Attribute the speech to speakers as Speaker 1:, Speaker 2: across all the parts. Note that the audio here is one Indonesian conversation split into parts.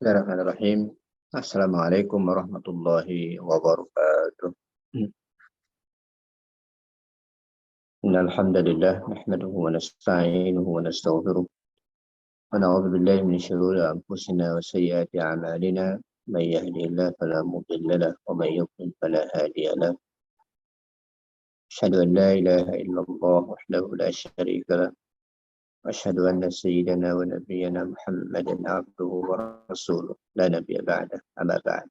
Speaker 1: Bismillahirrahmanirrahim. Assalamualaikum warahmatullahi wabarakatuh. Innal hamdalillah nahmaduhu wa nasta'inuhu wa nastaghfiruh wa na'udzu billahi min shururi anfusina wa sayyiati a'malina. May yahdihillahu fala mudilla lahu wa may yudlil fala hadiya lahu. Asyhadu an la ilaha illallah wahdahu la syarika lahu wa asyhadu anna sayyidana wa nabiyyana Muhammadan 'abduhu wa rasuluh la nabiyya ba'da. Amma ba'd.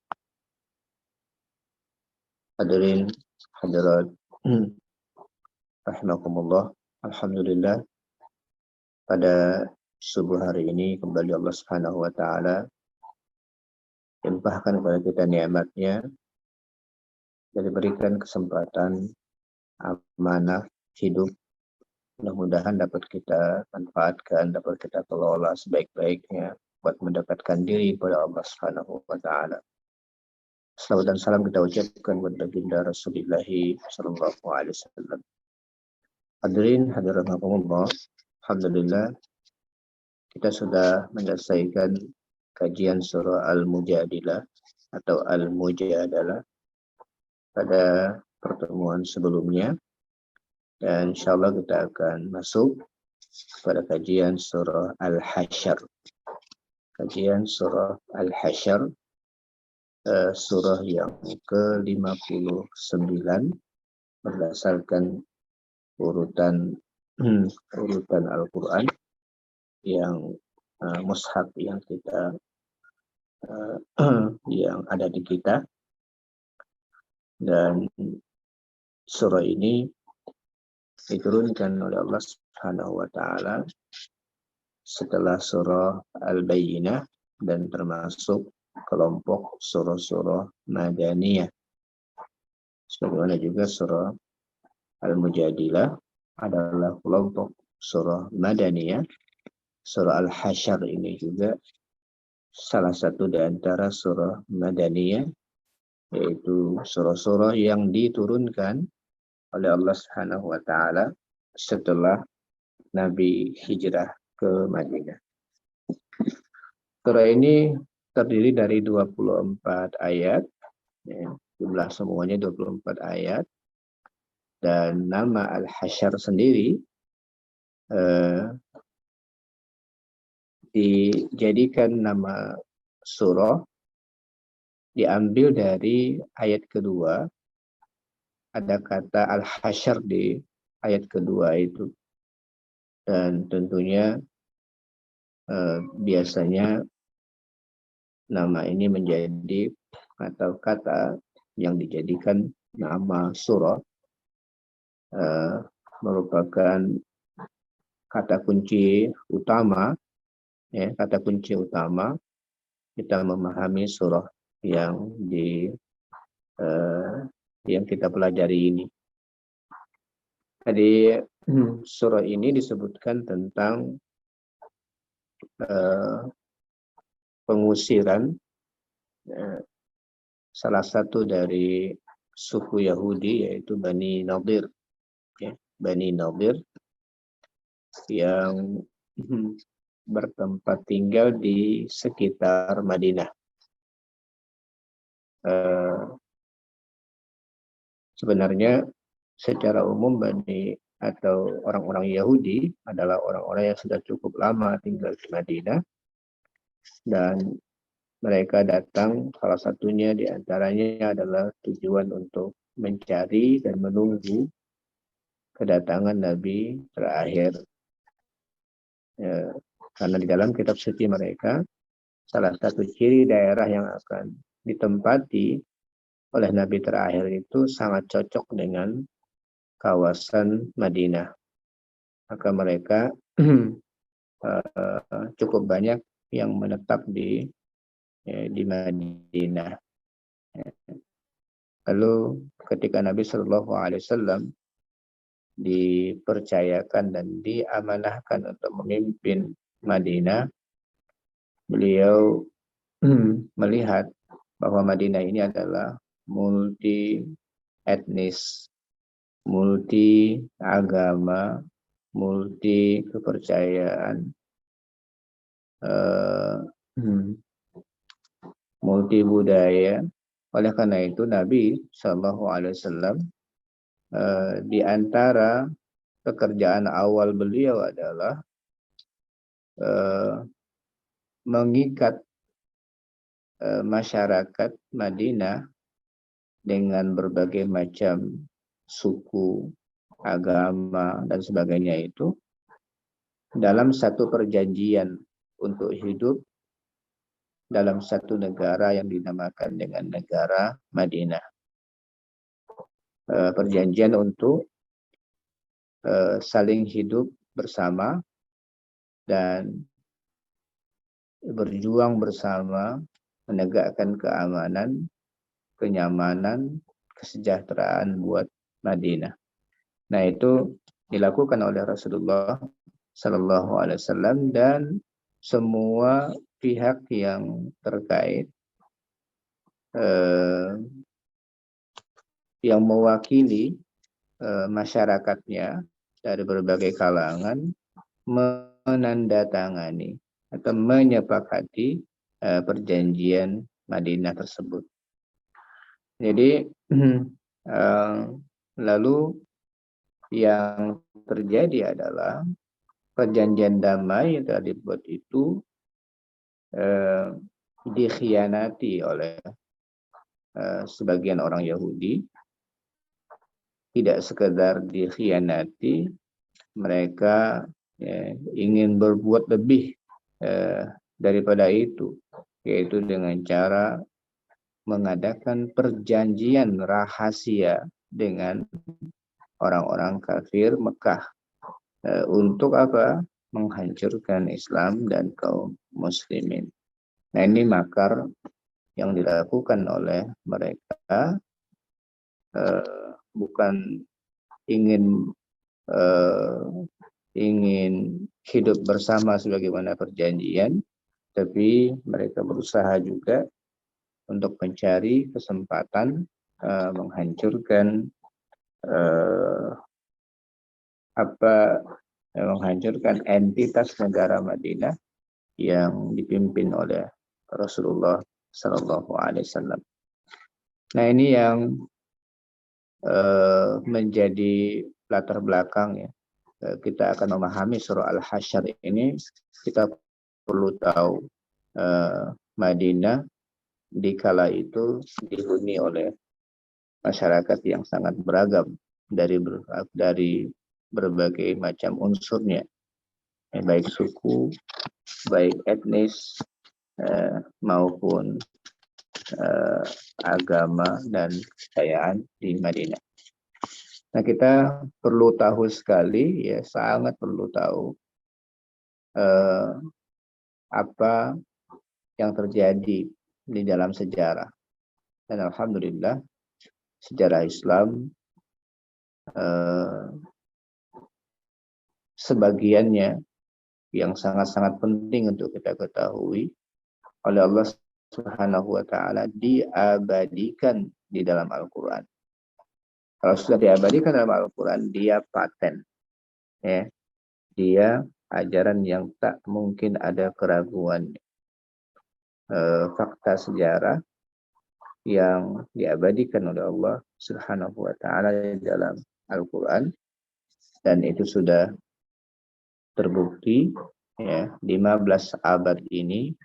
Speaker 1: Hadirin hadirat rahimakumullah. Alhamdulillah, pada subuh hari ini kembali Allah Subhanahu wa taala limpahkan kepada kita nikmatnya dan diberikan kesempatan amanah hidup. Mudah-mudahan dapat kita manfaatkan, dapat kita kelola sebaik-baiknya buat mendekatkan diri kepada Allah Subhanahu wa taala. Salawat dan salam kita ucapkan kepada baginda Rasulullah sallallahu alaihi wasallam. Hadirin hadirat rahimakumullah, alhamdulillah kita sudah menyelesaikan kajian surah Al-Mujadilah atau Al-Mujadalah pada pertemuan sebelumnya, dan insyaallah kita akan masuk pada kajian surah Al-Hasyr. Kajian surah Al-Hasyr, surah yang ke-59 berdasarkan urutan Al-Quran yang mushaf yang kita yang ada di kita. Dan surah ini diturunkan oleh Allah Subhanahu wa taala setelah surah Al-Bayyinah dan termasuk kelompok surah-surah Madaniyah. Sebagaimana juga surah Al-Mujadilah adalah kelompok surah Madaniyah. Surah Al-Hasyr ini juga salah satu di antara surah Madaniyah, yaitu surah-surah yang diturunkan oleh Allah Subhanahu wa taala setelah Nabi hijrah ke Madinah. Surah ini terdiri dari 24 ayat, ya, jumlah semuanya 24 ayat. Dan nama Al-Hasyr sendiri dijadikan nama surah diambil dari ayat kedua. Ada kata Al-Hasyr di ayat kedua itu. Dan tentunya biasanya nama ini menjadi atau kata yang dijadikan nama surah merupakan kata kunci utama, ya, kata kunci utama kita memahami surah yang kita pelajari ini. Tadi surah ini disebutkan tentang pengusiran salah satu dari suku Yahudi, yaitu Bani Nadir, ya, Bani Nadir yang bertempat tinggal di sekitar Madinah. Sebenarnya secara umum Bani atau orang-orang Yahudi adalah orang-orang yang sudah cukup lama tinggal di Madinah, dan mereka datang, salah satunya di antaranya adalah tujuan untuk mencari dan menunggu kedatangan Nabi terakhir. Karena di dalam kitab suci mereka, salah satu ciri daerah yang akan ditempati oleh Nabi terakhir itu sangat cocok dengan kawasan Madinah. Maka mereka cukup banyak yang menetap di Madinah. Lalu ketika Nabi Shallallahu Alaihi Wasallam dipercayakan dan diamanahkan untuk memimpin Madinah, beliau melihat bahwa Madinah ini adalah multi etnis, multi agama, multi kepercayaan, multi budaya. Oleh karena itu Nabi Shallallahu Alaihi Wasallam di antara pekerjaan awal beliau adalah mengikat masyarakat Madinah dengan berbagai macam suku, agama, dan sebagainya itu dalam satu perjanjian untuk hidup dalam satu negara yang dinamakan dengan negara Madinah. Perjanjian untuk saling hidup bersama dan berjuang bersama menegakkan keamanan, kenyamanan, kesejahteraan buat Madinah. Nah, itu dilakukan oleh Rasulullah Sallallahu Alaihi Wasallam dan semua pihak yang terkait yang mewakili masyarakatnya dari berbagai kalangan menandatangani atau menyepakati perjanjian Madinah tersebut. Jadi lalu yang terjadi adalah perjanjian damai yang telah dibuat itu dikhianati oleh sebagian orang Yahudi. Tidak sekedar dikhianati, mereka ingin berbuat lebih daripada itu, yaitu dengan cara mengadakan perjanjian rahasia dengan orang-orang kafir Mekah. Untuk apa? Menghancurkan Islam dan kaum muslimin. Nah, ini makar yang dilakukan oleh mereka, bukan ingin hidup bersama sebagaimana perjanjian, tapi mereka berusaha juga untuk mencari kesempatan menghancurkan menghancurkan entitas negara Madinah yang dipimpin oleh Rasulullah Sallallahu Alaihi Wasallam. Nah, ini yang menjadi latar belakang ya. Kita akan memahami surah Al-Hasyr ini, kita perlu tahu Madinah di kala itu dihuni oleh masyarakat yang sangat beragam dari berbagai macam unsurnya, baik suku, baik etnis maupun agama dan kekayaan di Madinah. Nah, kita perlu tahu sekali, ya sangat perlu tahu apa yang terjadi di dalam sejarah. Dan alhamdulillah sejarah Islam sebagiannya yang sangat-sangat penting untuk kita ketahui oleh Allah Subhanahu wa Ta'ala diabadikan di dalam Al-Quran. Kalau sudah diabadikan dalam Al-Quran, dia paten, ya, dia ajaran yang tak mungkin ada keraguan. Fakta sejarah yang diabadikan oleh Allah Subhanahu wa Ta'ala di dalam Al-Quran, dan itu sudah terbukti ya, 15 abad ini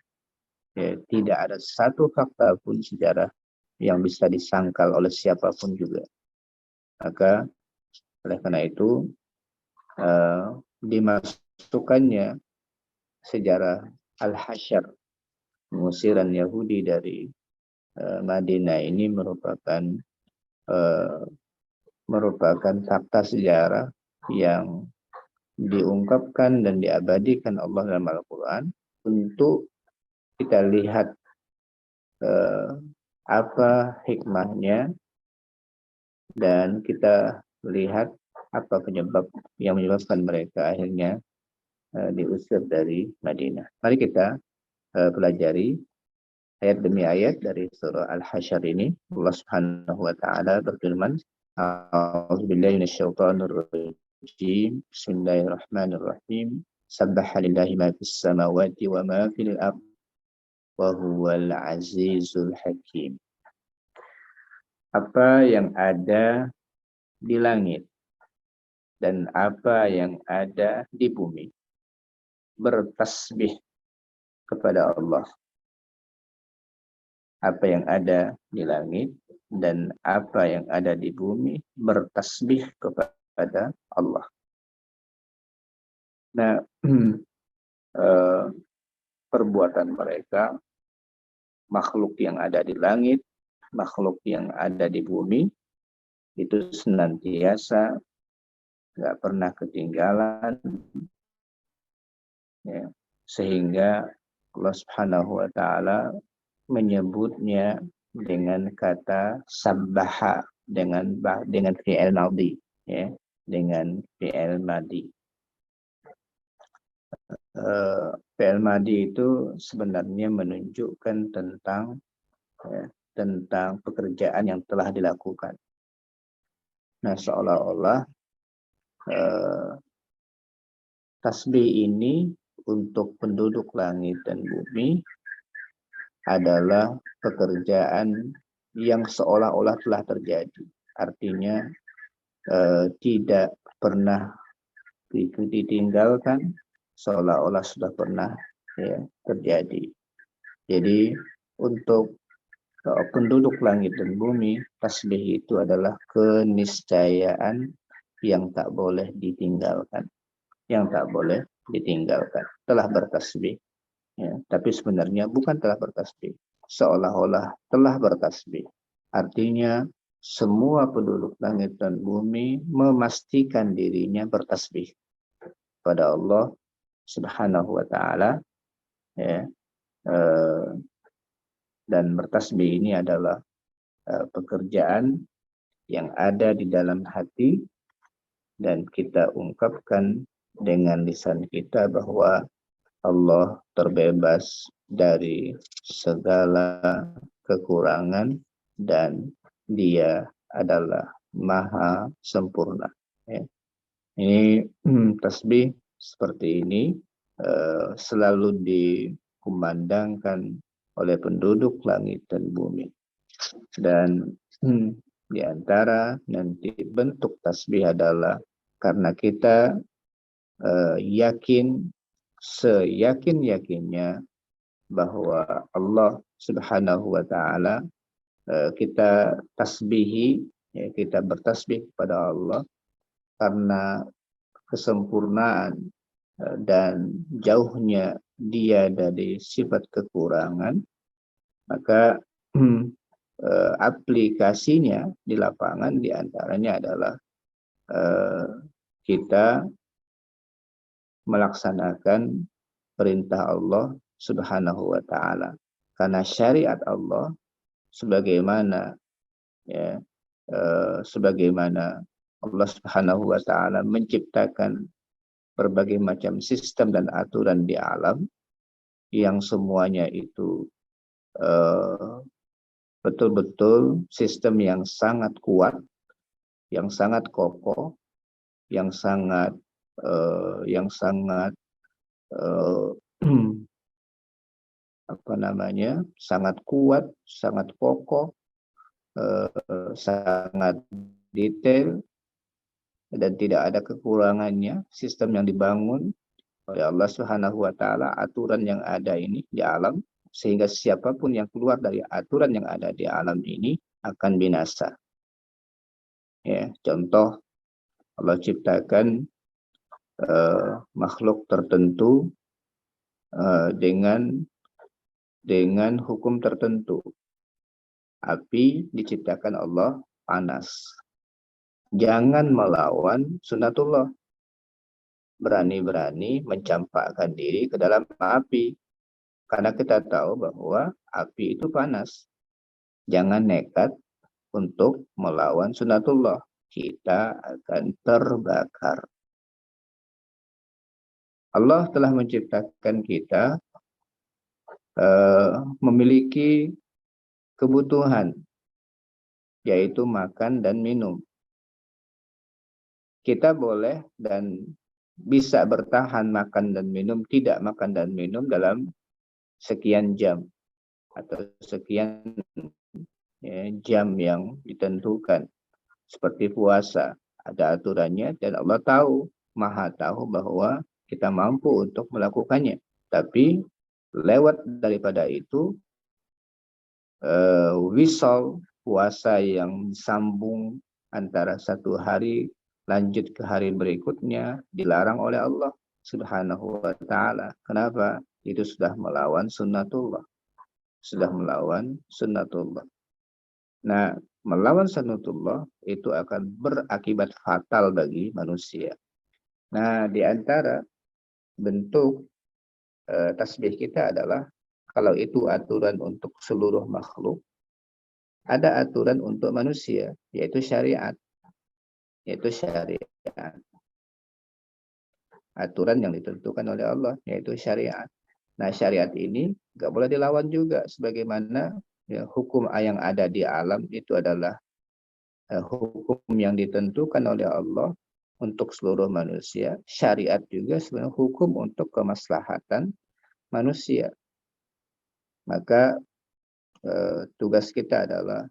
Speaker 1: ya, tidak ada satu fakta pun sejarah yang bisa disangkal oleh siapapun juga. Maka oleh karena itu dimasukkannya sejarah Al-Hasyr, pengusiran Yahudi dari Madinah ini merupakan fakta sejarah yang diungkapkan dan diabadikan Allah dalam Al-Quran untuk kita lihat apa hikmahnya dan kita lihat apa penyebab yang menyebabkan mereka akhirnya diusir dari Madinah. Mari kita pelajari ayat demi ayat dari surah Al-Hasyr ini. Allah Subhanahu wa Ta'ala berfirman, A'udzubillahi minasyaitonir rajim. Bismillahirrahmanirrahim. Sabbaha lillahi ma fis samawati wa ma fil ardh wa huwal azizul hakim. Apa yang ada di langit dan apa yang ada di bumi bertasbih kepada Allah. Apa yang ada di langit dan apa yang ada di bumi bertasbih kepada Allah. Nah, perbuatan mereka, makhluk yang ada di langit, makhluk yang ada di bumi, itu senantiasa nggak pernah ketinggalan, ya, sehingga Allah Subhanahu wa Ta'ala menyebutnya dengan kata sabbaha, dengan fi'il madhi, ya, dengan fi'il madhi. Fi'il madhi itu sebenarnya menunjukkan tentang, ya, tentang pekerjaan yang telah dilakukan. Nah, seolah-olah tasbih ini untuk penduduk langit dan bumi adalah pekerjaan yang seolah-olah telah terjadi. Artinya tidak pernah ditinggalkan, seolah-olah sudah pernah, ya, terjadi. Jadi untuk penduduk langit dan bumi, tasbih itu adalah keniscayaan yang tak boleh ditinggalkan. Yang tak boleh ditinggalkan. Telah bertasbih. Ya, tapi sebenarnya bukan telah bertasbih. Seolah-olah telah bertasbih. Artinya semua penduduk langit dan bumi memastikan dirinya bertasbih pada Allah Subhanahu wa Ta'ala, ya. Dan bertasbih ini adalah pekerjaan yang ada di dalam hati dan kita ungkapkan dengan lisan kita bahwa Allah terbebas dari segala kekurangan dan Dia adalah maha sempurna. Ya. Ini tasbih seperti ini selalu dikumandangkan oleh penduduk langit dan bumi. Dan di antara nanti bentuk tasbih adalah karena kita yakin seyakin-yakinnya bahwa Allah Subhanahu wa Ta'ala, kita tasbihi, ya, kita bertasbih kepada Allah karena kesempurnaan dan jauhnya Dia dari sifat kekurangan, maka aplikasinya di lapangan diantaranya adalah kita melaksanakan perintah Allah Subhanahu wa Ta'ala. Karena syariat Allah sebagaimana, ya, sebagaimana Allah Subhanahu wa Ta'ala menciptakan berbagai macam sistem dan aturan di alam yang semuanya itu betul-betul sistem yang sangat kuat, yang sangat kokoh, yang sangat apa namanya, sangat kuat, sangat kokoh, sangat detail dan tidak ada kekurangannya. Sistem yang dibangun oleh Allah Subhanahu wa Ta'ala, aturan yang ada ini di alam, sehingga siapapun yang keluar dari aturan yang ada di alam ini akan binasa. Ya, contoh, Allah ciptakan makhluk tertentu dengan hukum tertentu. Api diciptakan Allah panas. Jangan melawan sunatullah. Berani-berani mencampakkan diri ke dalam api. Karena kita tahu bahwa api itu panas. Jangan nekat untuk melawan sunatullah. Kita akan terbakar. Allah telah menciptakan kita memiliki kebutuhan, yaitu makan dan minum. Kita boleh dan bisa bertahan makan dan minum, tidak makan dan minum dalam sekian jam. atau sekian jam yang ditentukan. Seperti puasa, ada aturannya dan Allah maha tahu bahwa kita mampu untuk melakukannya. Tapi lewat daripada itu, wisal puasa yang disambung antara satu hari lanjut ke hari berikutnya dilarang oleh Allah Subhanahu wa taala. Kenapa? Itu sudah melawan sunnatullah. Sudah melawan sunnatullah. Nah, melawan sunnatullah itu akan berakibat fatal bagi manusia. Nah, di antara bentuk tasbih kita adalah kalau itu aturan untuk seluruh makhluk, ada aturan untuk manusia, yaitu syariat. Yaitu syariat. Aturan yang ditentukan oleh Allah, yaitu syariat. Nah, syariat ini nggak boleh dilawan juga, sebagaimana ya, hukum yang ada di alam itu adalah hukum yang ditentukan oleh Allah untuk seluruh manusia. Syariat juga sebenarnya hukum untuk kemaslahatan manusia. Maka tugas kita adalah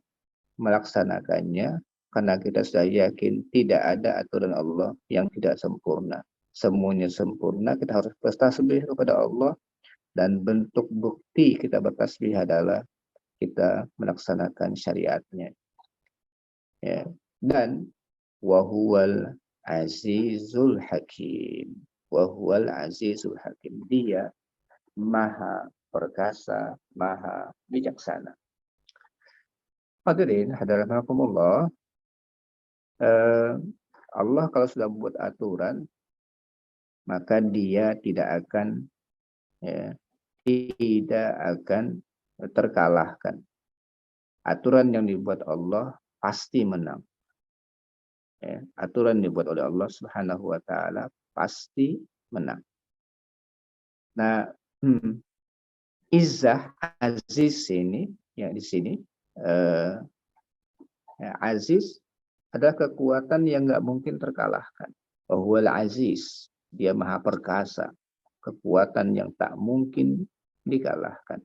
Speaker 1: melaksanakannya karena kita sudah yakin tidak ada aturan Allah yang tidak sempurna. Semuanya sempurna, kita harus bertasbih kepada Allah, dan bentuk bukti kita bertasbih adalah kita melaksanakan syariatnya. Ya. Dan wahuwal azizul hakim. Wahuwal azizul hakim. Dia maha perkasa, maha bijaksana. Hadirin, hadirahmakumullah. Allah kalau sudah membuat aturan, maka dia tidak akan terkalahkan. Aturan yang dibuat Allah pasti menang. Aturan yang dibuat oleh Allah Subhanahu wa taala pasti menang. Nah, izzah aziz ini ya di sini aziz adalah kekuatan yang nggak mungkin terkalahkan. Wahwal aziz, dia maha perkasa, kekuatan yang tak mungkin dikalahkan.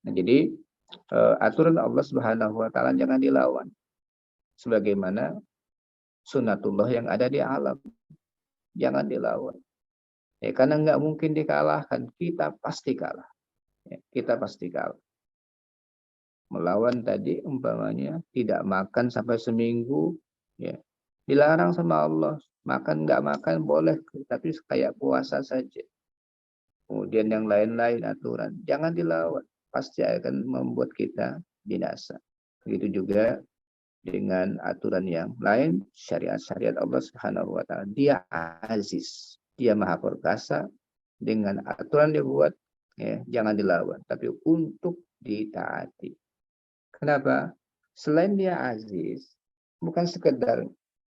Speaker 1: Nah, jadi aturan Allah Subhanahu wa taala jangan dilawan. Sebagaimana sunnatullah yang ada di alam, jangan dilawan. Karena nggak mungkin dikalahkan, kita pasti kalah. Kita pasti kalah. Melawan tadi umpamanya tidak makan sampai seminggu, ya dilarang sama Allah. Makan nggak makan boleh, tapi kayak puasa saja. Kemudian yang lain-lain aturan, jangan dilawan, pasti akan membuat kita binasa. Begitu juga dengan aturan yang lain, syariat-syariat Allah Subhanahu wa taala. Dia aziz, dia maha perkasa, dengan aturan dia buat, ya, jangan dilawan, tapi untuk ditaati. Kenapa? Selain dia aziz, bukan sekedar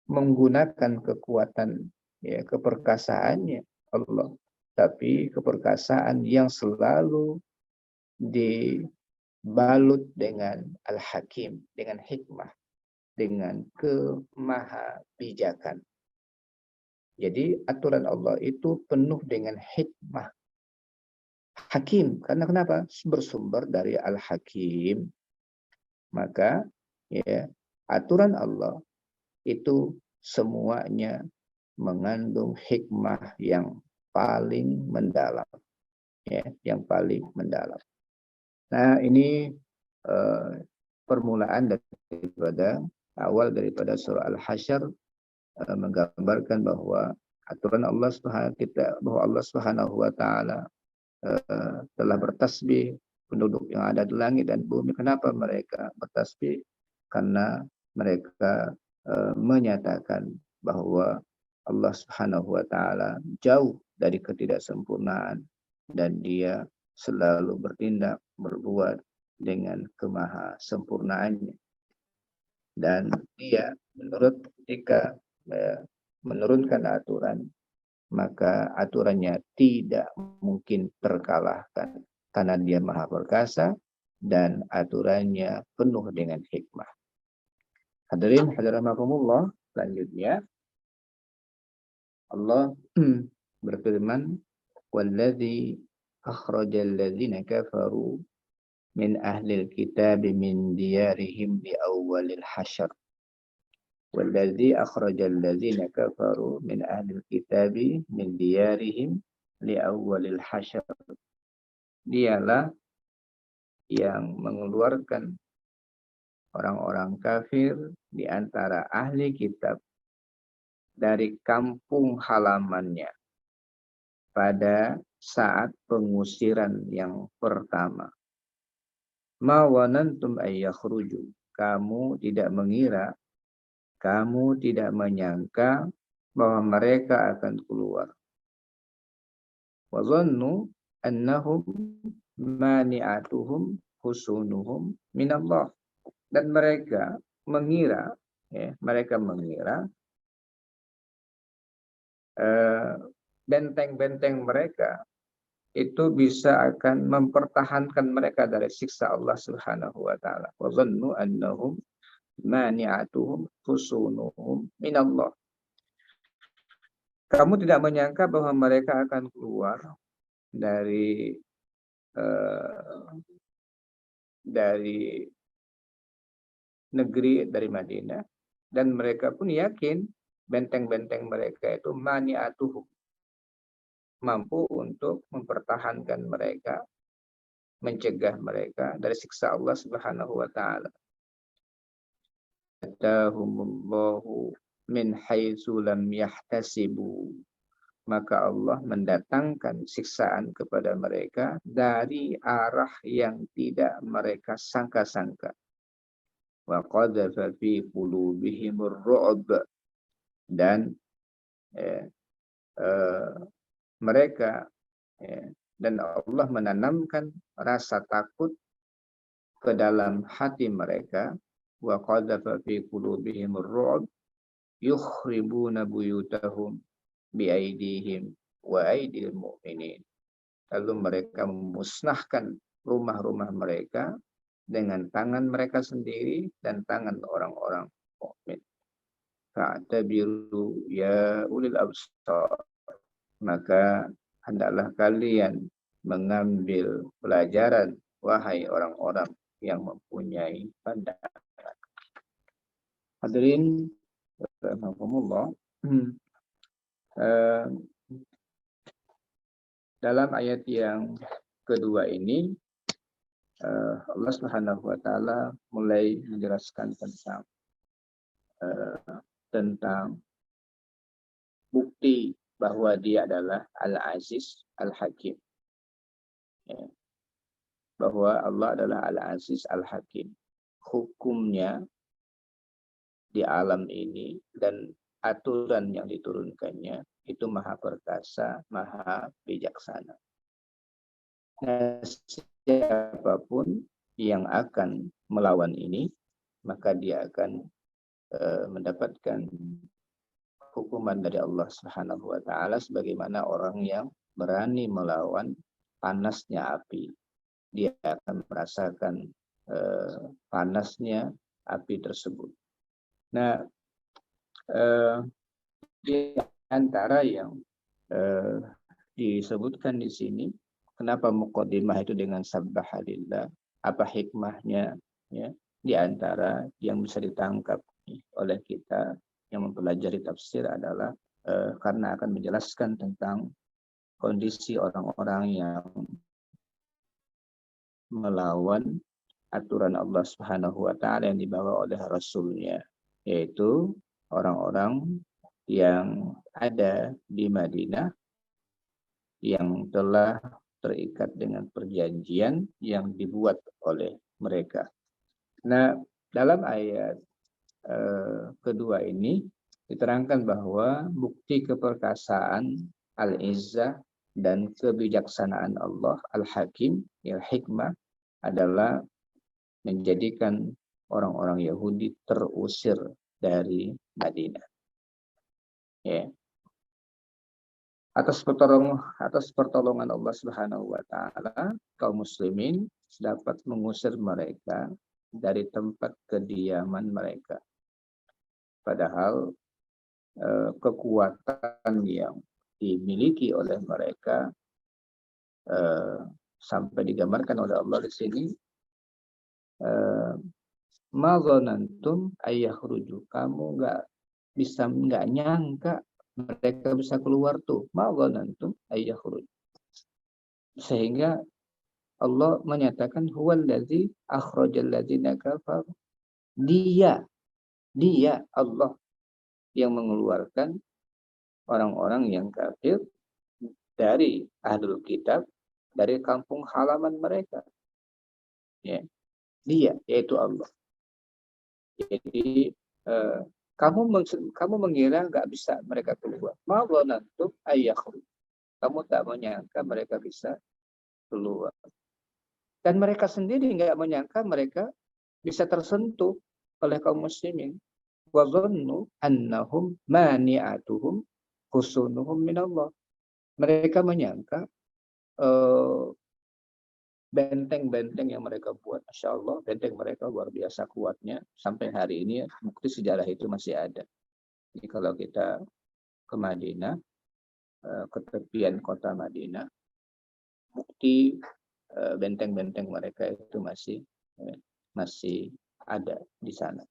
Speaker 1: menggunakan kekuatan ya keperkasaannya Allah, tapi keperkasaan yang selalu dibalut dengan al-hakim, dengan hikmah, dengan kemahabijakan. Jadi aturan Allah itu penuh dengan hikmah. Hakim, karena kenapa? Bersumber dari al-hakim. Maka ya aturan Allah itu semuanya mengandung hikmah yang paling mendalam, ya, yang paling mendalam. Nah, ini permulaan daripada awal daripada surah Al-Hasyr, menggambarkan bahwa aturan Allah Subhanahu wa taala telah bertasbih. Penduduk yang ada di langit dan bumi, kenapa mereka bertasbih? Karena mereka menyatakan bahwa Allah Subhanahu wa taala jauh dari ketidaksempurnaan dan dia selalu bertindak, berbuat dengan kemahasempurnaannya. Dan dia ketika menurunkan aturan, maka aturannya tidak mungkin terkalahkan karena dia maha perkasa dan aturannya penuh dengan hikmah. Hadirin hadirahmakumullah, selanjutnya Allah berfirman, "Walladzi akhrajal ladzina kafaru min ahlil kitab min diyarihim li awwalil hasyr. Walladzi akhrajal ladzina kafaru min ahlil kitab min diyarihim li awwalil hasyr. Dialah yang mengeluarkan orang-orang kafir di antara ahli kitab dari kampung halamannya pada saat pengusiran yang pertama. Ma wanantum ayyakhruju. Kamu tidak mengira, kamu tidak menyangka bahwa mereka akan keluar. Wa dhannu annahum mani'atuhum husunuhum minallah. Dan mereka mengira, benteng-benteng mereka itu bisa akan mempertahankan mereka dari siksa Allah Subhanahu wa taala. Wa dhannu annahum mani'atuhum husunuhum minallah. Kamu tidak menyangka bahwa mereka akan keluar dari negeri, dari Madinah, dan mereka pun yakin benteng-benteng mereka itu mani'atuhum, mampu untuk mempertahankan mereka, mencegah mereka dari siksa Allah Subhanahu wa taala. Atahumullahu min haitsu lam yahtasibu. Maka Allah mendatangkan siksaan kepada mereka dari arah yang tidak mereka sangka-sangka. Wa qadhafa fi qulubihimur ru'b. Dan mereka dan Allah menanamkan rasa takut ke dalam hati mereka. Wa qadhafa fi qulubihimur ru'b yukhribuna buyutahum biaidihim wa aidil mu'minin. Lalu mereka memusnahkan rumah-rumah mereka dengan tangan mereka sendiri dan tangan orang-orang mukmin. Fa'tabiru ya ulil absar. Maka hendaklah kalian mengambil pelajaran, wahai orang-orang yang mempunyai pandangan. Hadirin rahimakumullah. Dalam ayat yang kedua ini Allah Subhanahu wa taala mulai menjelaskan tentang bukti bahwa dia adalah Al-Aziz Al-Hakim. Bahwa Allah adalah Al-Aziz Al-Hakim. Hukumnya di alam ini dan aturan yang diturunkannya itu maha perkasa, maha bijaksana. Nah, siapapun yang akan melawan ini, maka dia akan mendapatkan hukuman dari Allah Subhanahu wa taala sebagaimana orang yang berani melawan panasnya api. Dia akan merasakan panasnya api tersebut. Nah, di antara yang disebutkan di sini, kenapa muqaddimah itu dengan sabbahalillah? Apa hikmahnya? Ya, di antara yang bisa ditangkap oleh kita yang mempelajari tafsir adalah karena akan menjelaskan tentang kondisi orang-orang yang melawan aturan Allah Subhanahu wa taala yang dibawa oleh Rasulnya, yaitu orang-orang yang ada di Madinah yang telah terikat dengan perjanjian yang dibuat oleh mereka. Nah, dalam ayat kedua ini diterangkan bahwa bukti keperkasaan Al-Izzah dan kebijaksanaan Allah Al-Hakim, yang hikmah, adalah menjadikan orang-orang Yahudi terusir dari Madinah. Ya. Atas pertolongan Allah Subhanahu wa taala, kaum muslimin dapat mengusir mereka dari tempat kediaman mereka. Padahal kekuatan yang dimiliki oleh mereka sampai digambarkan oleh Allah di sini, ma dzanantum ayakhruju, kamu nggak nyangka mereka bisa keluar tuh, ma dzanantum ayakhruju, sehingga Allah menyatakan huwallazi akhrajal ladzina kafaru, dia Allah yang mengeluarkan orang-orang yang kafir dari ahlul kitab, dari kampung halaman mereka, ya, dia yaitu Allah. Jadi kamu mengira nggak bisa mereka keluar, ma dzanantum ayakhruju, kamu tak menyangka mereka bisa keluar, dan mereka sendiri nggak menyangka mereka bisa tersentuh oleh kaum muslimin. Wa dhannu annahum mani'atuhum husunuhum minallah. Mereka menyangka benteng-benteng yang mereka buat, Masya Allah, benteng mereka luar biasa kuatnya. Sampai hari ini bukti sejarah itu masih ada. Jadi kalau kita ke Madinah, ke tepian kota Madinah, bukti benteng-benteng mereka itu masih ada di sana.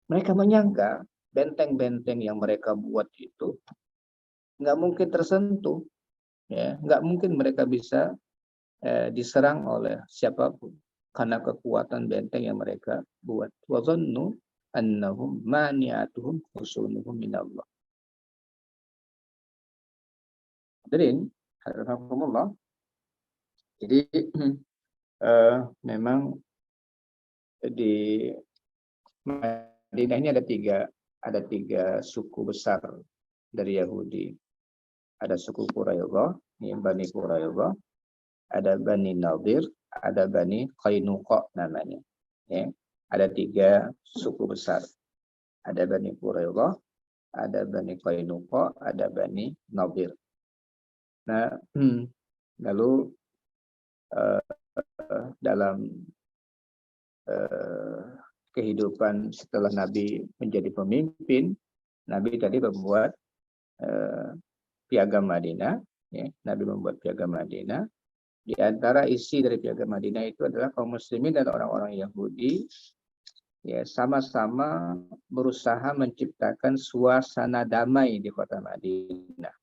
Speaker 1: Mereka menyangka benteng-benteng yang mereka buat itu nggak mungkin tersentuh, ya, nggak mungkin mereka bisa diserang oleh siapapun karena kekuatan benteng yang mereka buat. Wa dhannu annahum mani'atuhum husunuhum minallah. Hadirin, hafizakumullah. Jadi memang di Madinah ini ada tiga suku besar dari Yahudi. Ada suku Quraidah, ini Bani Quraidah, ada Bani Nadir, ada Bani Qainuqa namanya. Ya, ada tiga suku besar. Ada Bani Quraidah, ada Bani Qainuqa, ada Bani Nadir. Nah, lalu dalam kehidupan setelah Nabi menjadi pemimpin, Nabi tadi membuat piagam Madinah. Ya, Nabi membuat piagam Madinah. Di antara isi dari piagam Madinah itu adalah kaum muslimin dan orang-orang Yahudi, ya, sama-sama berusaha menciptakan suasana damai di kota Madinah.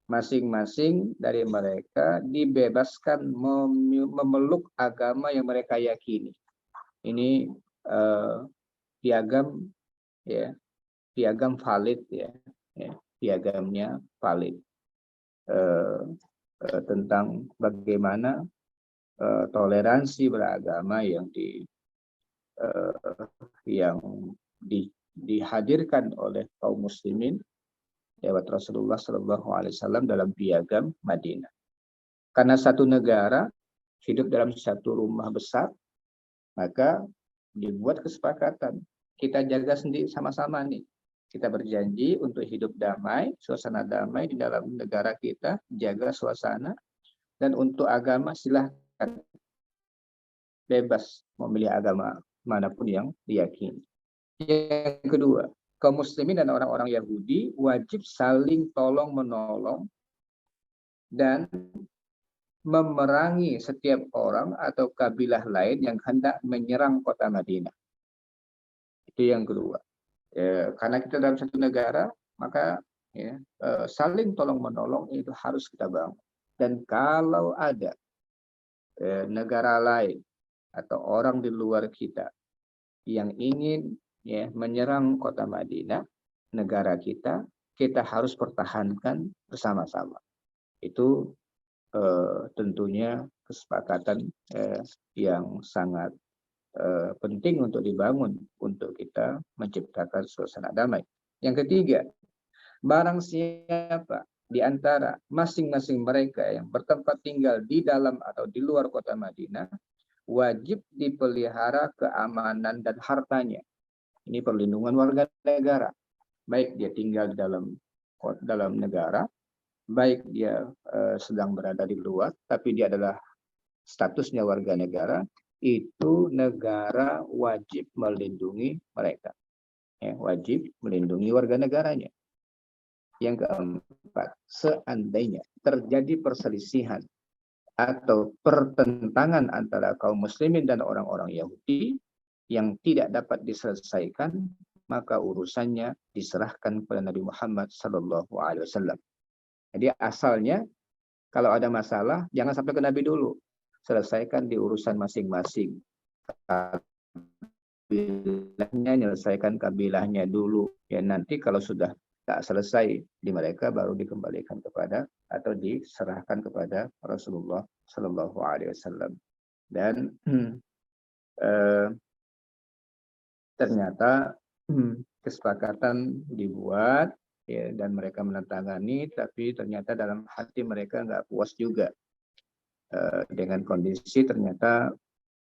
Speaker 1: Masing-masing dari mereka dibebaskan memeluk agama yang mereka yakini. Ini piagam, ya, piagam valid, ya, piagamnya valid tentang bagaimana toleransi beragama yang dihadirkan oleh kaum muslimin lewat Rasulullah SAW dalam piagam Madinah. Karena satu negara hidup dalam satu rumah besar, maka dibuat kesepakatan. Kita jaga sendiri sama-sama nih. Kita berjanji untuk hidup damai, suasana damai di dalam negara kita, jaga suasana, dan untuk agama silahkan bebas memilih agama manapun yang diyakini. Yang kedua, kaum muslimin dan orang-orang Yahudi wajib saling tolong-menolong dan memerangi setiap orang atau kabilah lain yang hendak menyerang kota Madinah. Itu yang kedua. Karena kita dalam satu negara, maka ya, saling tolong-menolong itu harus kita bangun. Dan kalau ada negara lain atau orang di luar kita yang ingin, ya, menyerang kota Madinah, negara kita harus pertahankan bersama-sama. Itu tentunya kesepakatan yang sangat penting untuk dibangun untuk kita menciptakan suasana damai. Yang ketiga, barang siapa di antara masing-masing mereka yang bertempat tinggal di dalam atau di luar kota Madinah, wajib dipelihara keamanan dan hartanya. Ini perlindungan warga negara. Baik dia tinggal di dalam negara, baik dia sedang berada di luar, tapi dia adalah statusnya warga negara, itu negara wajib melindungi mereka. Ya, wajib melindungi warga negaranya. Yang keempat, seandainya terjadi perselisihan atau pertentangan antara kaum muslimin dan orang-orang Yahudi yang tidak dapat diselesaikan, maka urusannya diserahkan kepada Nabi Muhammad SAW. Jadi asalnya kalau ada masalah jangan sampai ke Nabi dulu, selesaikan di urusan masing-masing. Kabilahnya, menyelesaikan kabilahnya dulu. Ya nanti kalau sudah tak selesai di mereka baru dikembalikan kepada atau diserahkan kepada Rasulullah Shallallahu Alaihi Wasallam. Dan ternyata kesepakatan dibuat ya, dan mereka menandatangani, tapi ternyata dalam hati mereka nggak puas juga dengan kondisi ternyata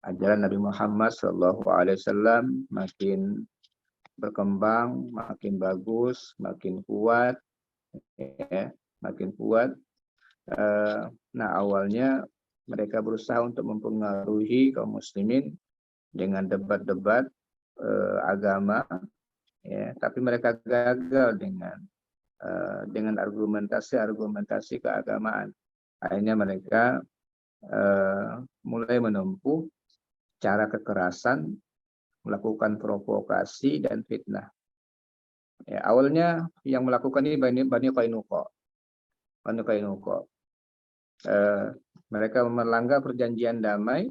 Speaker 1: ajaran Nabi Muhammad SAW makin berkembang, makin bagus, makin kuat, ya, makin kuat. Nah awalnya mereka berusaha untuk mempengaruhi kaum muslimin dengan debat-debat agama, ya, tapi mereka gagal dengan argumentasi keagamaan. Akhirnya mereka mulai menempuh cara kekerasan, melakukan provokasi dan fitnah. Ya, awalnya yang melakukan ini Bani Qainuqa. Mereka melanggar perjanjian damai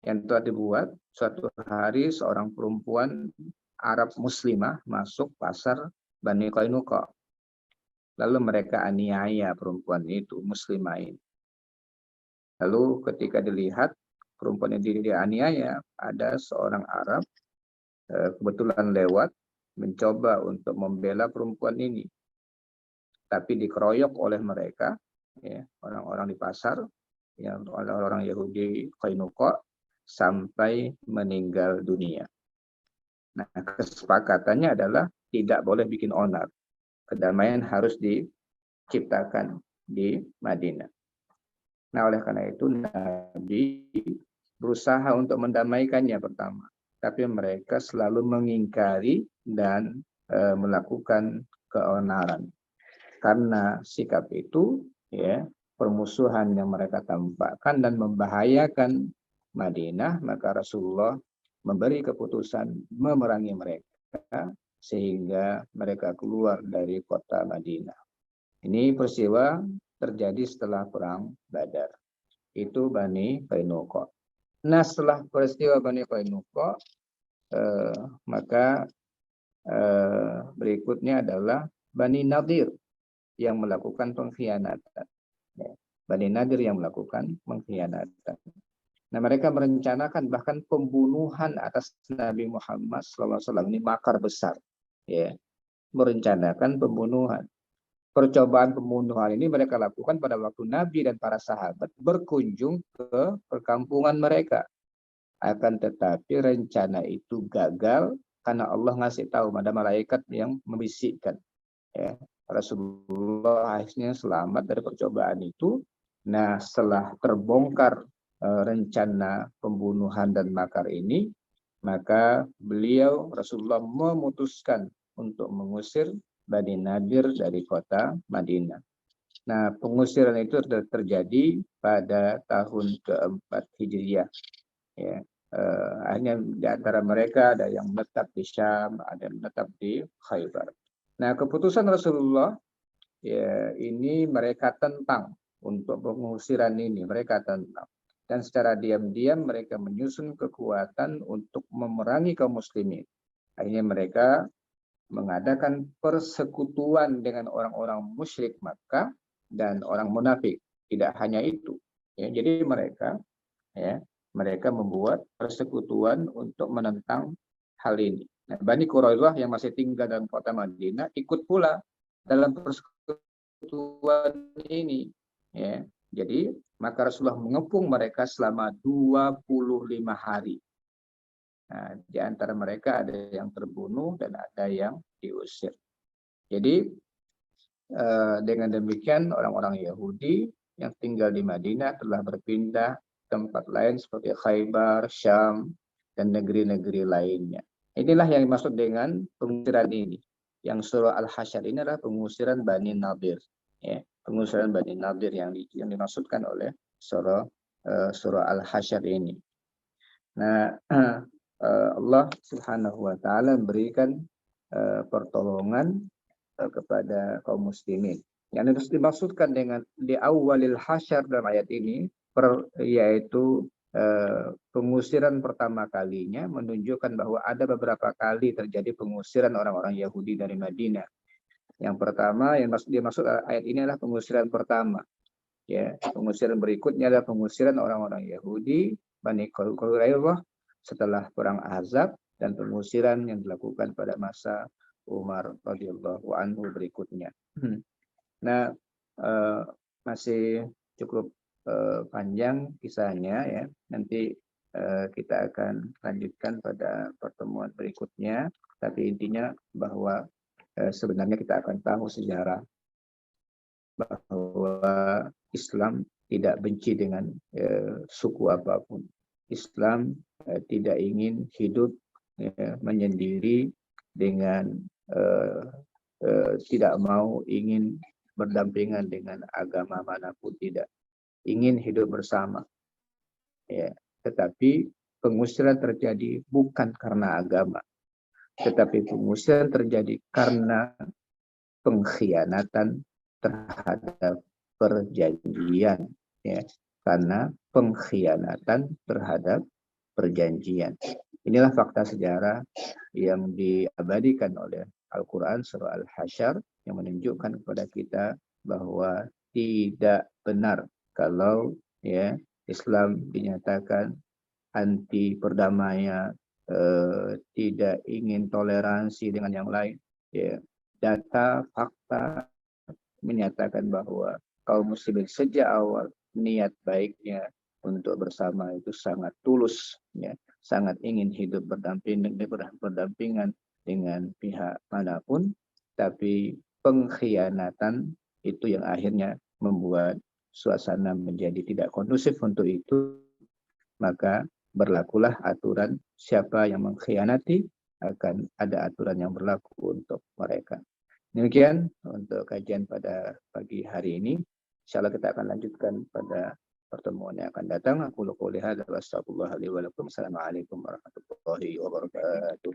Speaker 1: yang telah dibuat. Suatu hari seorang perempuan Arab Muslimah masuk pasar Bani Qainuqa. Lalu mereka aniaya perempuan itu, Muslimah ini. Lalu ketika dilihat perempuan yang dianiaya, ada seorang Arab kebetulan lewat mencoba untuk membela perempuan ini, tapi dikeroyok oleh mereka, ya, orang-orang di pasar, ya, orang-orang Yahudi Qainuqa sampai meninggal dunia. Nah, kesepakatannya adalah tidak boleh bikin onar. Kedamaian harus diciptakan di Madinah. Nah, oleh karena itu Nabi berusaha untuk mendamaikannya pertama, tapi mereka selalu mengingkari dan melakukan keonaran. Karena sikap itu, ya, permusuhan yang mereka tampakkan dan membahayakan Madinah, maka Rasulullah memberi keputusan memerangi mereka sehingga mereka keluar dari kota Madinah. Ini peristiwa terjadi setelah perang Badar. Itu Bani Qainuqa. Nah, setelah peristiwa Bani Qainuqa, maka berikutnya adalah Bani Nadir yang melakukan pengkhianatan. Bani Nadir yang melakukan pengkhianatan. Nah, mereka merencanakan bahkan pembunuhan atas Nabi Muhammad SAW. Ini makar besar, ya, merencanakan pembunuhan. Percobaan pembunuhan ini mereka lakukan pada waktu Nabi dan para sahabat berkunjung ke perkampungan mereka. Akan tetapi rencana itu gagal karena Allah ngasih tahu ada malaikat yang membisikkan. Ya, Rasulullah akhirnya selamat dari percobaan itu. Nah, setelah terbongkar rencana pembunuhan dan makar ini, maka beliau Rasulullah memutuskan untuk mengusir Bani Nadir dari kota Madinah. Nah, pengusiran itu terjadi pada tahun keempat Hijriah. Ya, hanya di antara mereka ada yang menetap di Syam, ada yang menetap di Khaybar. Nah, keputusan Rasulullah, ya, ini mereka tentang untuk pengusiran ini, mereka tentang. Dan secara diam-diam mereka menyusun kekuatan untuk memerangi kaum muslimin. Akhirnya mereka mengadakan persekutuan dengan orang-orang musyrik Makkah dan orang munafik. Tidak hanya itu, ya, jadi mereka membuat persekutuan untuk menentang hal ini. Nah, Bani Quraidah yang masih tinggal dalam kota Madinah ikut pula dalam persekutuan ini. Ya, jadi maka Rasulullah mengepung mereka selama 25 hari. Nah, di antara mereka ada yang terbunuh dan ada yang diusir. Jadi dengan demikian orang-orang Yahudi yang tinggal di Madinah telah berpindah tempat lain seperti Khaybar, Syam, dan negeri-negeri lainnya. Inilah yang dimaksud dengan pengusiran ini. Yang surah Al-Hasyr ini adalah pengusiran Bani Nadir. Ya, pengusiran Bani Nadir yang dimaksudkan oleh surah Al-Hasyr ini. Nah, Allah Subhanahu wa taala memberikan pertolongan kepada kaum muslimin. Yang dimaksudkan dengan di awalil hasyar dalam ayat ini yaitu pengusiran pertama kalinya menunjukkan bahwa ada beberapa kali terjadi pengusiran orang-orang Yahudi dari Madinah. Yang pertama yang dimaksud ayat ini adalah pengusiran pertama. Ya, pengusiran berikutnya adalah pengusiran orang-orang Yahudi Bani Quraidah setelah perang Ahzab dan pengusiran yang dilakukan pada masa Umar radhiyallahu anhu berikutnya. Nah, masih cukup panjang kisahnya ya. Nanti kita akan lanjutkan pada pertemuan berikutnya. Tapi intinya bahwa sebenarnya kita akan tahu sejarah bahwa Islam tidak benci dengan suku apapun. Islam tidak ingin hidup menyendiri dengan tidak mau ingin berdampingan dengan agama manapun, tidak ingin hidup bersama. Ya, tetapi pengusiran terjadi bukan karena agama, tetapi pengusiran terjadi karena pengkhianatan terhadap perjanjian, ya, karena pengkhianatan terhadap perjanjian. Inilah fakta sejarah yang diabadikan oleh Al-Quran surah Al-Hasyr yang menunjukkan kepada kita bahwa tidak benar kalau ya Islam dinyatakan anti perdamaian, tidak ingin toleransi dengan yang lain. Ya, data fakta menyatakan bahwa kaum muslimin sejak awal niat baiknya untuk bersama itu sangat tulus, ya, sangat ingin hidup berdampingan dengan pihak manapun, tapi pengkhianatan itu yang akhirnya membuat suasana menjadi tidak kondusif untuk itu. Maka berlakulah aturan siapa yang mengkhianati akan ada aturan yang berlaku untuk mereka. Demikian untuk kajian pada pagi hari ini. Insyaallah kita akan lanjutkan pada pertemuan yang akan datang. Aku qouli hadza wa astagfirullah li wa lakum. Assalamualaikum warahmatullahi wabarakatuh.